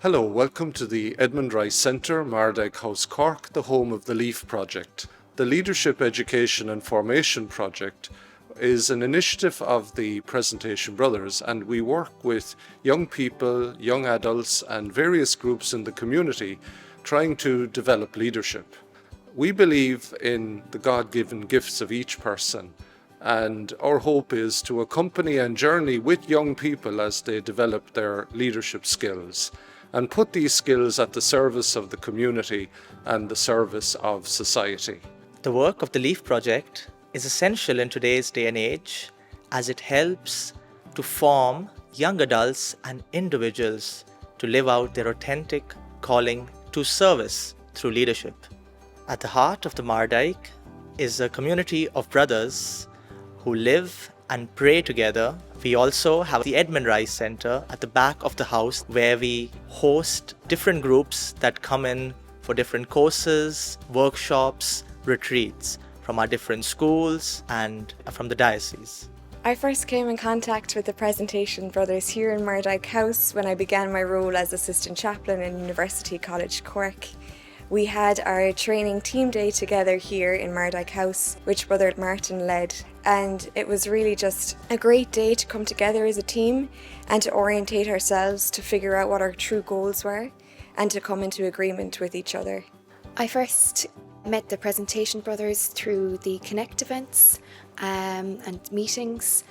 Hello, welcome to the Edmund Rice Centre, Mardyke House, Cork, the home of the L.E.A.F Project. The Leadership Education and Formation Project is an initiative of the Presentation Brothers, and we work with young people, young adults and various groups in the community trying to develop leadership. We believe in the God-given gifts of each person, and our hope is to accompany and journey with young people as they develop their leadership skills and put these skills at the service of the community and the service of society. The work of the L.E.A.F Project is essential in today's day and age as it helps to form young adults and individuals to live out their authentic calling to service through leadership. At the heart of the Mardyke is a community of brothers who live and pray together. We also have the Edmund Rice Centre at the back of the house where we host different groups that come in for different courses, workshops, retreats from our different schools and from the diocese. I first came in contact with the Presentation Brothers here in Mardyke House when I began my role as Assistant Chaplain in University College Cork. We had our training team day together here in Mardyke House, which Brother Martin led, and it was really just a great day to come together as a team and to orientate ourselves to figure out what our true goals were and to come into agreement with each other. I first met the Presentation Brothers through the Connect events and meetings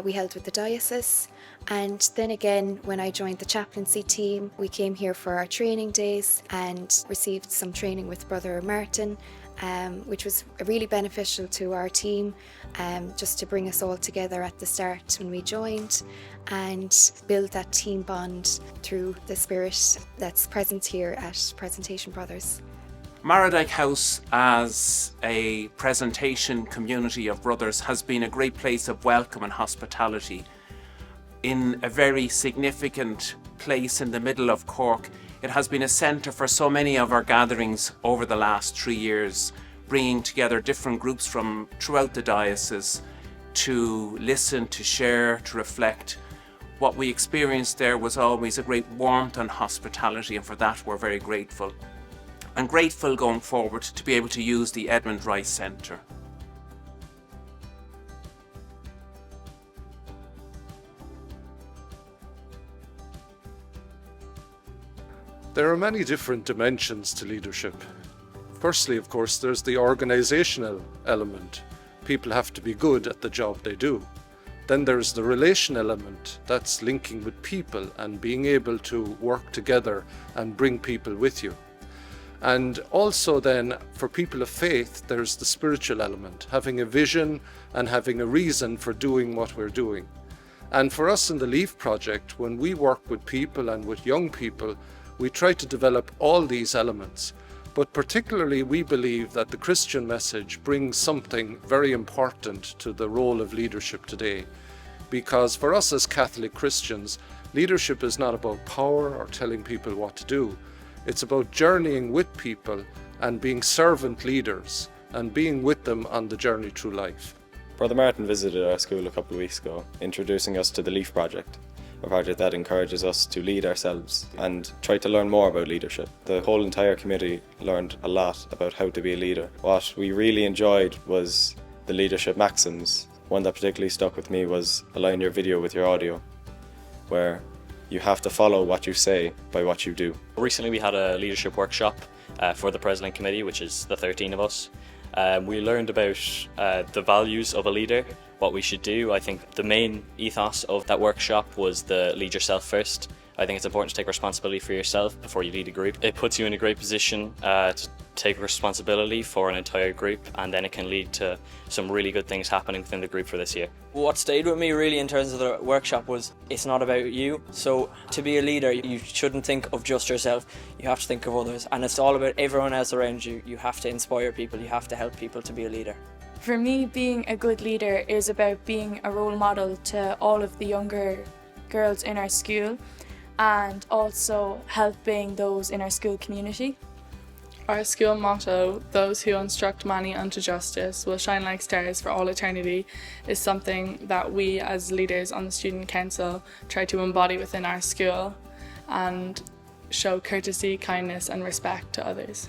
we held with the diocese, and then again when I joined the chaplaincy team we came here for our training days and received some training with Brother Martin, which was really beneficial to our team, just to bring us all together at the start when we joined and build that team bond through the spirit that's present here at Presentation Brothers. Mardyke House as a presentation community of brothers has been a great place of welcome and hospitality. In a very significant place in the middle of Cork, it has been a centre for so many of our gatherings over the last 3 years, bringing together different groups from throughout the diocese to listen, to share, to reflect. What we experienced there was always a great warmth and hospitality, and for that we're very grateful. And grateful going forward to be able to use the Edmund Rice Centre. There are many different dimensions to leadership. Firstly, of course, there's the organisational element. People have to be good at the job they do. Then there's the relation element, that's linking with people and being able to work together and bring people with you. And also then, for people of faith, there's the spiritual element, having a vision and having a reason for doing what we're doing. And for us in the L.E.A.F Project, when we work with people and with young people, we try to develop all these elements. But particularly we believe that the Christian message brings something very important to the role of leadership today. Because for us as Catholic Christians, leadership is not about power or telling people what to do. It's about journeying with people and being servant leaders and being with them on the journey through life. Brother Martin visited our school a couple of weeks ago, introducing us to the L.E.A.F Project, a project that encourages us to lead ourselves and try to learn more about leadership. The whole entire committee learned a lot about how to be a leader. What we really enjoyed was the leadership maxims. One that particularly stuck with me was align your video with your audio, where you have to follow what you say by what you do. Recently we had a leadership workshop for the President Committee, which is the 13 of us. We learned about the values of a leader, what we should do. I think the main ethos of that workshop was the lead yourself first. I think it's important to take responsibility for yourself before you lead a group. It puts you in a great position to take responsibility for an entire group, and then it can lead to some really good things happening within the group for this year. What stayed with me really in terms of the workshop was it's not about you. So to be a leader, you shouldn't think of just yourself, you have to think of others, and it's all about everyone else around you. You have to inspire people, you have to help people to be a leader. For me, being a good leader is about being a role model to all of the younger girls in our school and also helping those in our school community. Our school motto, "Those who instruct many unto justice will shine like stars for all eternity," is something that we as leaders on the student council try to embody within our school, and show courtesy, kindness and respect to others.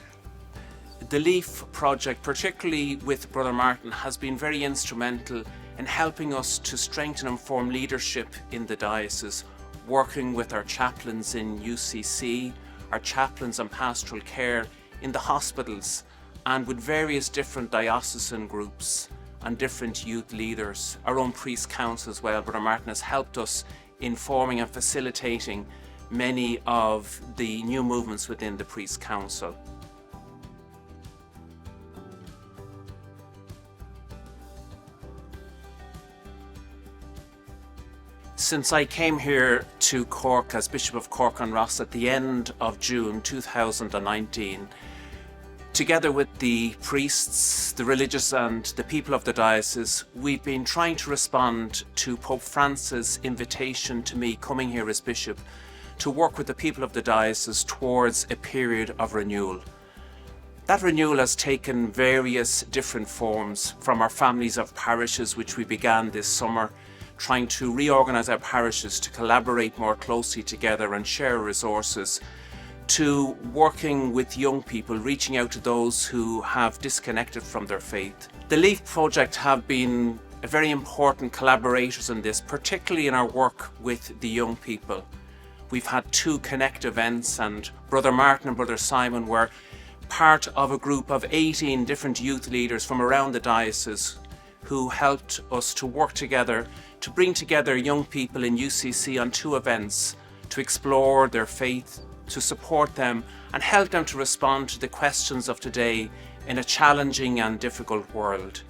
The L.E.A.F Project, particularly with Brother Martin, has been very instrumental in helping us to strengthen and form leadership in the diocese, working with our chaplains in UCC, our chaplains on pastoral care in the hospitals, and with various different diocesan groups and different youth leaders. Our own priest council as well. Brother Martin has helped us in forming and facilitating many of the new movements within the priest council. Since I came here to Cork as Bishop of Cork and Ross at the end of June 2019, together with the priests, the religious and the people of the diocese, we've been trying to respond to Pope Francis' invitation to me coming here as Bishop to work with the people of the diocese towards a period of renewal. That renewal has taken various different forms, from our families of parishes, which we began this summer, trying to reorganise our parishes to collaborate more closely together and share resources, to working with young people, reaching out to those who have disconnected from their faith. The L.E.A.F Project have been very important collaborators in this, particularly in our work with the young people. We've had 2 Connect events, and Brother Martin and Brother Simon were part of a group of 18 different youth leaders from around the diocese who helped us to work together to bring together young people in UCC on 2 events to explore their faith, to support them and help them to respond to the questions of today in a challenging and difficult world.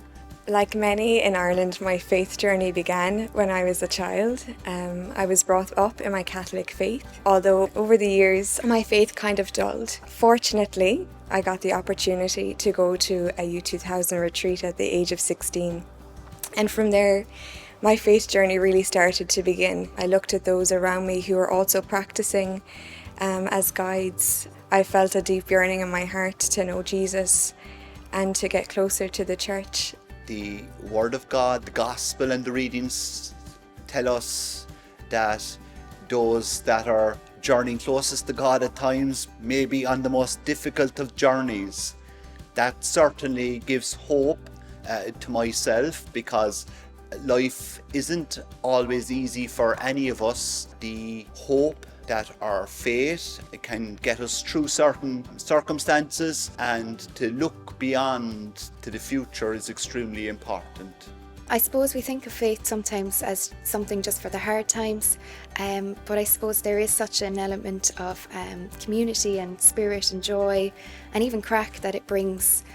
Like many in Ireland, my faith journey began when I was a child. I was brought up in my Catholic faith, although over the years my faith kind of dulled. Fortunately, I got the opportunity to go to a U2000 retreat at the age of 16. And from there, my faith journey really started to begin. I looked at those around me who were also practicing as guides. I felt a deep yearning in my heart to know Jesus and to get closer to the church. The Word of God, the Gospel and the readings tell us that those that are journeying closest to God at times may be on the most difficult of journeys. That certainly gives hope to myself, because life isn't always easy for any of us. The hope that our faith can get us through certain circumstances and to look beyond to the future is extremely important. I suppose we think of faith sometimes as something just for the hard times, but I suppose there is such an element of community and spirit and joy and even crack that it brings,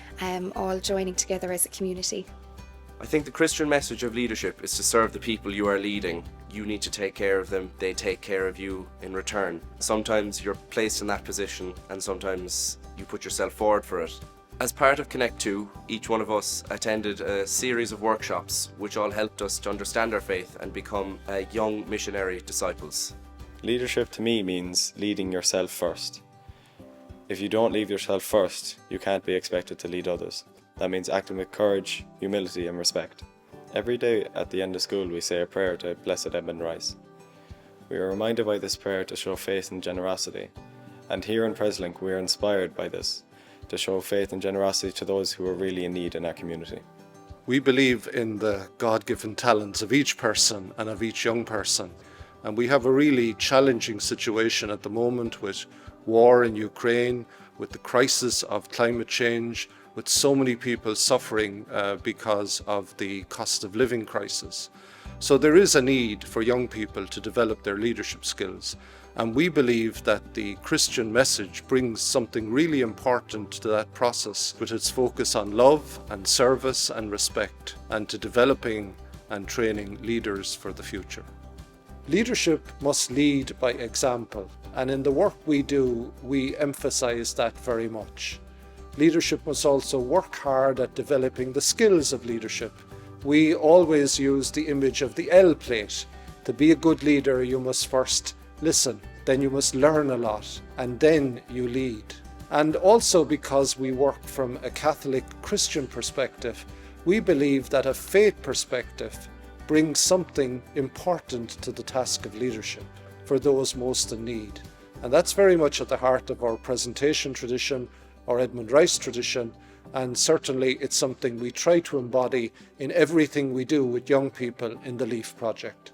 all joining together as a community. I think the Christian message of leadership is to serve the people you are leading. You need to take care of them, they take care of you in return. Sometimes you're placed in that position and sometimes you put yourself forward for it. As part of Connect 2, each one of us attended a series of workshops which all helped us to understand our faith and become young missionary disciples. Leadership to me means leading yourself first. If you don't lead yourself first, you can't be expected to lead others. That means acting with courage, humility and respect. Every day at the end of school we say a prayer to Blessed Edmund Rice. We are reminded by this prayer to show faith and generosity, and here in Preslink we are inspired by this, to show faith and generosity to those who are really in need in our community. We believe in the God-given talents of each person and of each young person, and we have a really challenging situation at the moment with war in Ukraine, with the crisis of climate change, with so many people suffering because of the cost of living crisis. So there is a need for young people to develop their leadership skills, and we believe that the Christian message brings something really important to that process, with its focus on love and service and respect, and to developing and training leaders for the future. Leadership must lead by example, and in the work we do, we emphasize that very much. Leadership must also work hard at developing the skills of leadership. We always use the image of the L plate. To be a good leader, you must first listen, then you must learn a lot, and then you lead. And also because we work from a Catholic Christian perspective, we believe that a faith perspective brings something important to the task of leadership for those most in need. And that's very much at the heart of our presentation tradition, our Edmund Rice tradition, and certainly it's something we try to embody in everything we do with young people in the L.E.A.F Project.